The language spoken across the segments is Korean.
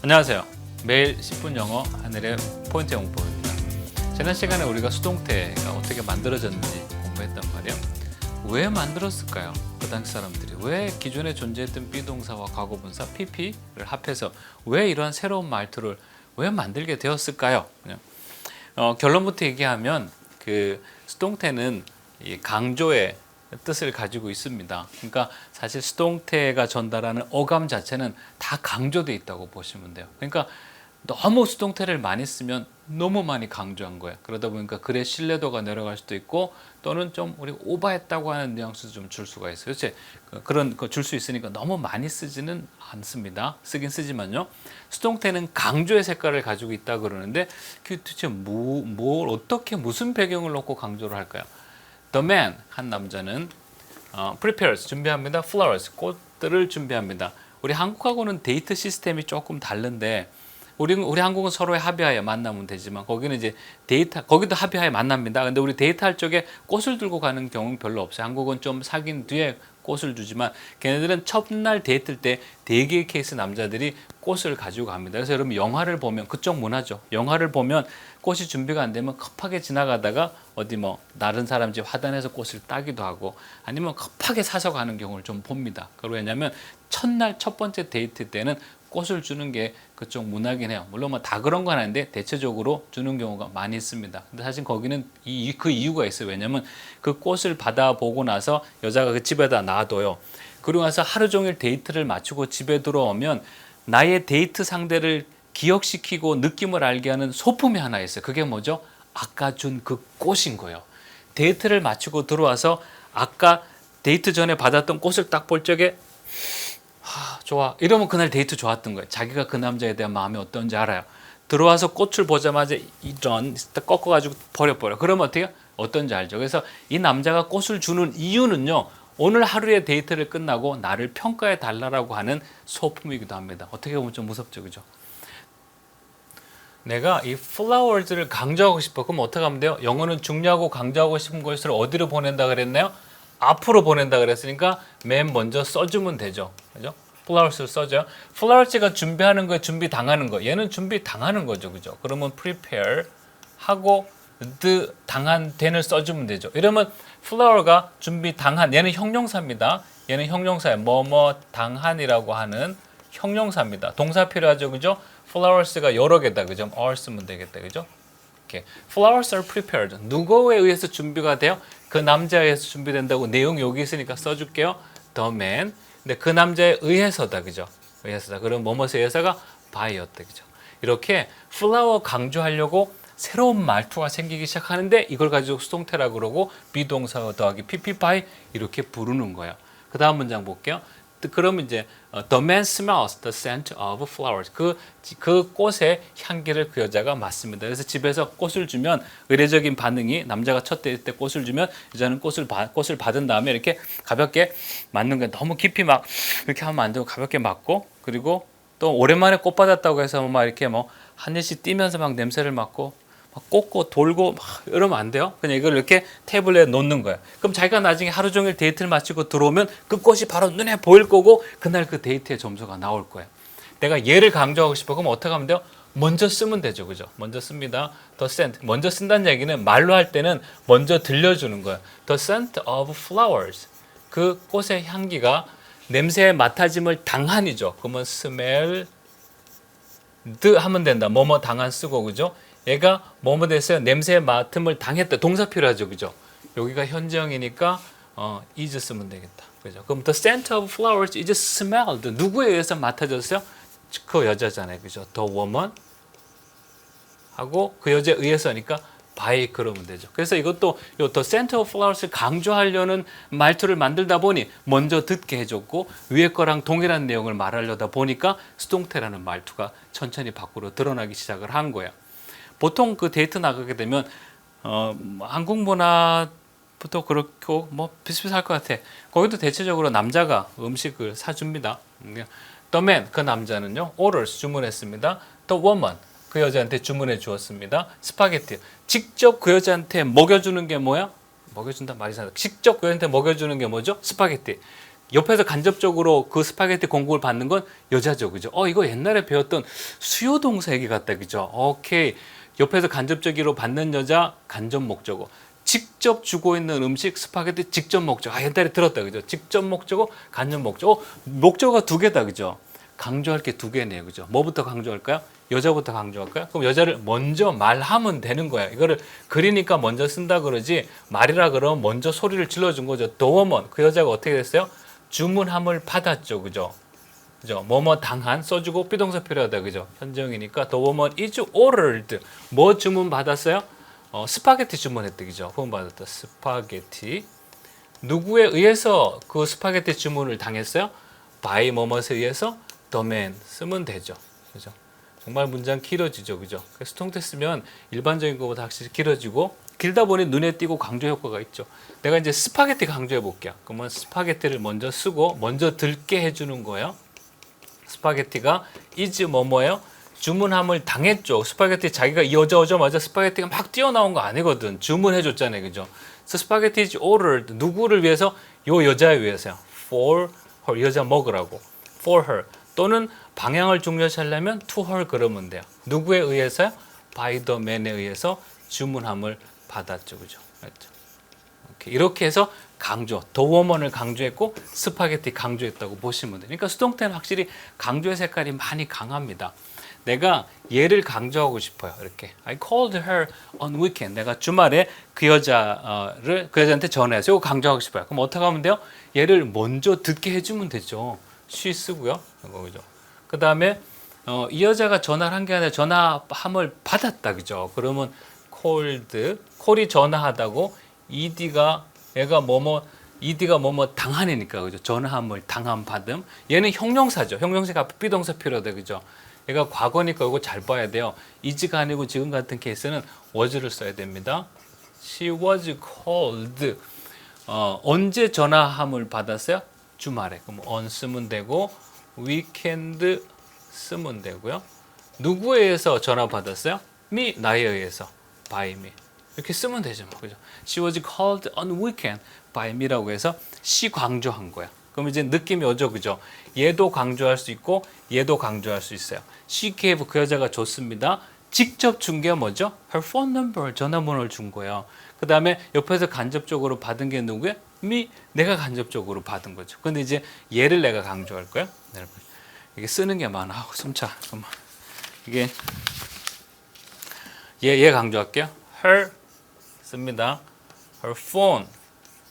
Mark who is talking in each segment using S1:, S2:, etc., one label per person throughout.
S1: 안녕하세요. 매일 10분 영어 하늘의 포인트 영어법입니다. 지난 시간에 우리가 수동태가 어떻게 만들어졌는지 공부했단 말이에요. 왜 만들었을까요? 그 당시 사람들이 왜 기존에 존재했던 비동사와 과거분사 PP를 합해서 왜 이러한 새로운 말투를 왜 만들게 되었을까요? 결론부터 얘기하면 그 수동태는 이 강조의 뜻을 가지고 있습니다. 그러니까 사실 수동태가 전달하는 어감 자체는 다 강조되어 있다고 보시면 돼요. 그러니까 너무 수동태를 많이 쓰면 너무 많이 강조한 거예요. 그러다 보니까 글의 신뢰도가 내려갈 수도 있고 또는 좀 우리 오버했다고 하는 뉘앙스도 좀 줄 수가 있어요. 그렇지? 그런 거 줄 수 있으니까 너무 많이 쓰지는 않습니다. 쓰긴 쓰지만요. 수동태는 강조의 색깔을 가지고 있다 그러는데 그 도대체 뭘 어떻게 무슨 배경을 놓고 강조를 할까요? The man, 한 남자는 prepares, 준비합니다. flowers, 꽃들을 준비합니다. 우리 한국하고는 데이트 시스템이 조금 다른데 우리 한국은 서로의 합의하에 만나면 되지만 거기는 이제 거기도 합의하에 만납니다. 근데 우리 데이트할 적에 꽃을 들고 가는 경우는 별로 없어요. 한국은 좀 사귄 뒤에 꽃을 주지만 걔네들은 첫날 데이트일 때 대개의 케이스 남자들이 꽃을 가지고 갑니다. 그래서 여러분 영화를 보면 그쪽 문화죠. 영화를 보면 꽃이 준비가 안 되면 급하게 지나가다가 어디 뭐 다른 사람 집 화단에서 꽃을 따기도 하고 아니면 급하게 사서 가는 경우를 좀 봅니다. 왜냐하면 첫날 첫 번째 데이트 때는 꽃을 주는 게 그쪽 문화긴 해요. 물론 뭐 다 그런 건 아닌데 대체적으로 주는 경우가 많이 있습니다. 근데 사실 거기는 그 이유가 있어요. 왜냐면 그 꽃을 받아보고 나서 여자가 그 집에다 놔둬요. 그리고 나서 하루 종일 데이트를 마치고 집에 들어오면 나의 데이트 상대를 기억시키고 느낌을 알게 하는 소품이 하나 있어요. 그게 뭐죠? 아까 준 그 꽃인 거예요. 데이트를 마치고 들어와서 아까 데이트 전에 받았던 꽃을 딱 볼 적에 좋아. 이러면 그날 데이트 좋았던 거예요. 자기가 그 남자에 대한 마음이 어떤지 알아요. 들어와서 꽃을 보자마자 이런 꺾어가지고 버려버려. 그러면 어떻게 어떤지 알죠. 그래서 이 남자가 꽃을 주는 이유는요. 오늘 하루의 데이트를 끝나고 나를 평가해 달라고 하는 소품이기도 합니다. 어떻게 보면 좀 무섭죠. 그죠? 내가 이 flowers를 강조하고 싶어. 그럼 어떻게 하면 돼요? 영어는 중요하고 강조하고 싶은 것을 어디로 보낸다 그랬나요? 앞으로 보낸다 그랬으니까 맨 먼저 써주면 되죠. 그죠? flowers를 써줘요. flowers가 준비하는 거에 준비 당하는 거. 얘는 준비 당하는 거죠. 그죠? 그러면 prepare 하고 the 당한 then을 써주면 되죠. 이러면 flower가 준비 당한 얘는 형용사입니다. 얘는 형용사예요. 뭐뭐 당한이라고 하는 형용사입니다. 동사 필요하죠. 그죠? flowers가 여러 개다. 그죠? are 쓰면 되겠다. 그죠? 이렇게 flowers are prepared. 누구에 의해서 준비가 돼요? 그 남자에 의해서 준비된다고 내용 여기 있으니까 써줄게요. The man. 근데 그 남자에 의해서다. 그죠? 의해서다. 그럼 뭐뭐에 의해서가 by였다. 그죠? 이렇게 flower 강조하려고 새로운 말투가 생기기 시작하는데 이걸 가지고 수동태라고 그러고 비동사 더하기 pp by 이렇게 부르는 거예요. 그 다음 문장 볼게요. 그럼 이제 the man smells the scent of flowers. 그 꽃의 향기를 그 여자가 맡습니다. 그래서 집에서 꽃을 주면 의례적인 반응이 남자가 첫 데이트 때 꽃을 주면 여자는 꽃을 받은 다음에 이렇게 가볍게 맞는 거예요. 너무 깊이 막 이렇게 하면 안 되고 가볍게 맞고 그리고 또 오랜만에 꽃 받았다고 해서 막 이렇게 뭐 한 일씩 뛰면서 막 냄새를 맡고 꽂고 돌고 막 이러면 안 돼요. 그냥 이걸 이렇게 테이블에 놓는 거예요. 그럼 자기가 나중에 하루 종일 데이트를 마치고 들어오면 그 꽃이 바로 눈에 보일 거고 그날 그 데이트의 점수가 나올 거예요. 내가 얘를 강조하고 싶어. 그럼 어떻게 하면 돼요? 먼저 쓰면 되죠. 그죠? 먼저 씁니다. The scent. 먼저 쓴다는 얘기는 말로 할 때는 먼저 들려주는 거예요. The scent of flowers. 그 꽃의 향기가 냄새에 맡아짐을 당한이죠. 그러면 smell the 하면 된다. 뭐뭐 당한 쓰고 그죠? 얘가 뭐뭐 됐어요. 냄새의 맡음을 당했다. 동사 필요하죠. 그죠? 여기가 현재형이니까 is 쓰면 되겠다. 그죠? 그럼 the scent of flowers is smelled. 누구에 의해서 맡아졌어요? 그 여자잖아요. 그죠? the woman 하고 그 여자에 의해서니까 by 그러면 되죠. 그래서 이것도 the scent of flowers를 강조하려는 말투를 만들다 보니 먼저 듣게 해줬고 위에 거랑 동일한 내용을 말하려다 보니까 수동태라는 말투가 천천히 밖으로 드러나기 시작을 한 거예요. 보통 그 데이트 나가게 되면 한국 문화부터 그렇고 뭐 비슷비슷할 것 같아. 거기도 대체적으로 남자가 음식을 사줍니다. The man 그 남자는요 orders 주문했습니다. The woman 그 여자한테 주문해 주었습니다. 스파게티 직접 그 여자한테 먹여주는 게 뭐야? 먹여준다 말이 잘 직접 그 여자한테 먹여주는 게 뭐죠? 스파게티. 옆에서 간접적으로 그 스파게티 공급을 받는 건 여자죠, 그죠? 이거 옛날에 배웠던 수요 동사 얘기 같다, 그죠? 오케이. 옆에서 간접적으로 받는 여자 간접 목적어. 직접 주고 있는 음식 스파게티 직접 목적어. 옛날에 들었다, 그죠? 직접 목적어, 간접 목적어. 목적어가 두 개다, 그죠? 강조할 게 두 개네요, 그죠? 뭐부터 강조할까요? 여자부터 강조할까요? 그럼 여자를 먼저 말하면 되는 거야. 이거를 그리니까 먼저 쓴다 그러지, 말이라 그러면 먼저 소리를 질러준 거죠. 도어먼, 그 여자가 어떻게 됐어요? 주문함을 받았죠, 그죠? 그죠? 뭐뭐 당한 써주고 비동사 필요하다, 그죠? 현정이니까 the woman is ordered. 뭐 주문 받았어요? 스파게티 주문했다, 그죠? 후원 받았다. 스파게티. 누구에 의해서 그 스파게티 주문을 당했어요? by 뭐뭐에 의해서 the man 쓰면 되죠, 그죠? 정말 문장 길어지죠, 그죠? 수동태 쓰면 일반적인 것보다 확실히 길어지고, 길다 보니 눈에 띄고 강조 효과가 있죠. 내가 이제 스파게티 강조해 볼게요. 그러면 스파게티를 먼저 쓰고 먼저 들게 해주는 거예요. 스파게티가 is 뭐뭐예요? 주문함을 당했죠. 스파게티 자기가 오자마자 스파게티가 막 뛰어나온 거 아니거든. 주문해 줬잖아요, 그죠? So 스파게티 is ordered. 누구를 위해서? 요 여자에 위해서요. For her. 여자 먹으라고. For her. 또는 방향을 중요시하려면 to her 그러면 돼요. 누구에 의해서요? by the man에 의해서 주문함을 받았죠, 그죠? 맞죠? 이렇게 해서 강조, the woman을 강조했고 스파게티 강조했다고 보시면 돼요. 그러니까 수동태는 확실히 강조의 색깔이 많이 강합니다. 내가 얘를 강조하고 싶어요. 이렇게 I called her on weekend. 내가 주말에 그 여자한테 전화해서 이거 강조하고 싶어요. 그럼 어떻게 하면 돼요? 얘를 먼저 듣게 해주면 되죠. she 쓰고요. 그죠? 그 다음에 이 여자가 전화를 한 게 아니라 전화함을 받았다, 그죠? 그러면 called, 콜이 전화하다고 ed가 뭐뭐 당한이니까, 그죠? 전화함을 당함 받음. 얘는 형용사죠. 형용사가 앞에 비동사 필요하다, 그죠? 얘가 과거니까 이거 잘 봐야 돼요. is가 아니고 지금 같은 케이스는 was를 써야 됩니다. She was called. 언제 전화함을 받았어요? 주말에. 그럼 on 쓰면 되고 weekend 쓰면 되고요. 누구에 의해서 전화 받았어요? me, 나에 의해서. by me. 이렇게 쓰면 되죠, 그죠? She was called on weekend by me라고 해서 she 강조한 거야. 그럼 이제 느낌이 오죠, 그죠? 얘도 강조할 수 있고 얘도 강조할 수 있어요. She gave, 그 여자가 줬습니다. 직접 준 게 뭐죠? Her phone number, 전화번호를 준 거예요. 그 다음에 옆에서 간접적으로 받은 게 누구예요? me, 내가 간접적으로 받은 거죠. 근데 이제 얘를 내가 강조할 거예요. 이게 쓰는 게 많아. 숨차. 잠깐만. 이게 얘 강조할게요. Her 씁니다. Her phone.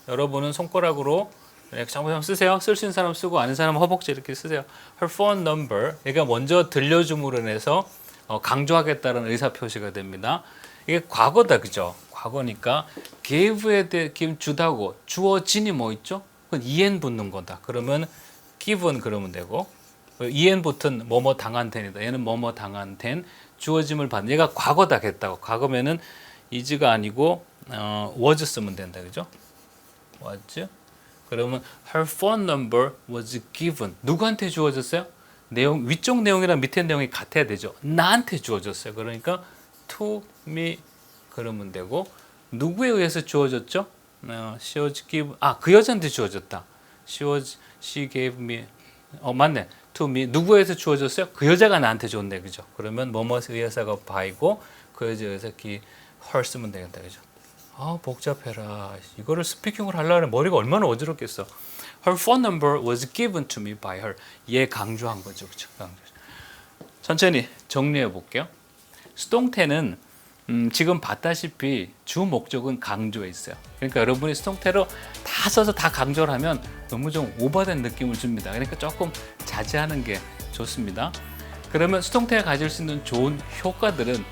S1: 여러분은 손가락으로 한번 쓰세요. 쓸 수 있는 사람 쓰고 아는 사람은 허벅지 이렇게 쓰세요. Her phone number. 얘가 먼저 들려줌으로 인해서 강조하겠다는 의사 표시가 됩니다. 이게 과거다, 그죠? 과거니까 give에 대해 주다고 주어진이 뭐 있죠? 그건 en 붙는 거다. 그러면 given 그러면 되고 en 붙은 뭐뭐 당한 된이다. 얘는 뭐뭐 당한 된 주어짐을 받는. 얘가 과거다 했다고. 과거면은 is가 아니고 was 쓰면 된다, 그죠? was. 그러면 her phone number was given. 누구한테 주어졌어요? 내용 위쪽 내용이랑 밑에 내용이 같아야 되죠. 나한테 주어졌어요. 그러니까 to me 그러면 되고 누구에 의해서 주어졌죠? she was given. 그 여자한테 주어졌다. she gave me. 맞네. to me. 누구에 의해서 주어졌어요? 그 여자가 나한테 줬네, 그죠? 그러면 뭐뭐에 의해서가 by고 그 여자에 의해서 her 쓰면 되겠다, 그죠? 복잡해라. 이거를 스피킹을 하려면 머리가 얼마나 어지럽겠어. Her phone number was given to me by her. 얘 강조한 거죠, 그죠? 천천히 정리해 볼게요. 수동태는 지금 봤다시피 주 목적은 강조에 있어요. 그러니까 여러분이 수동태로 다 써서 다 강조를 하면 너무 좀 오버된 느낌을 줍니다. 그러니까 조금 자제하는 게 좋습니다. 그러면 수동태가 가질 수 있는 좋은 효과들은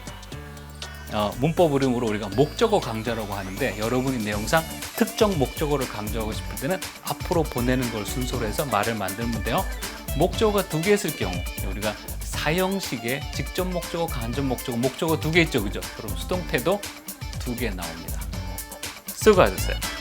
S1: 문법 어려움으로 우리가 목적어 강조라고 하는데, 여러분이 내용상 특정 목적어를 강조하고 싶을 때는 앞으로 보내는 걸 순서로 해서 말을 만들면 돼요. 목적어가 두 개 있을 경우 우리가 사형식의 직접 목적어, 간접 목적어, 목적어 두 개 있죠, 그죠? 그럼 수동태도 두 개 나옵니다. 수고하셨어요.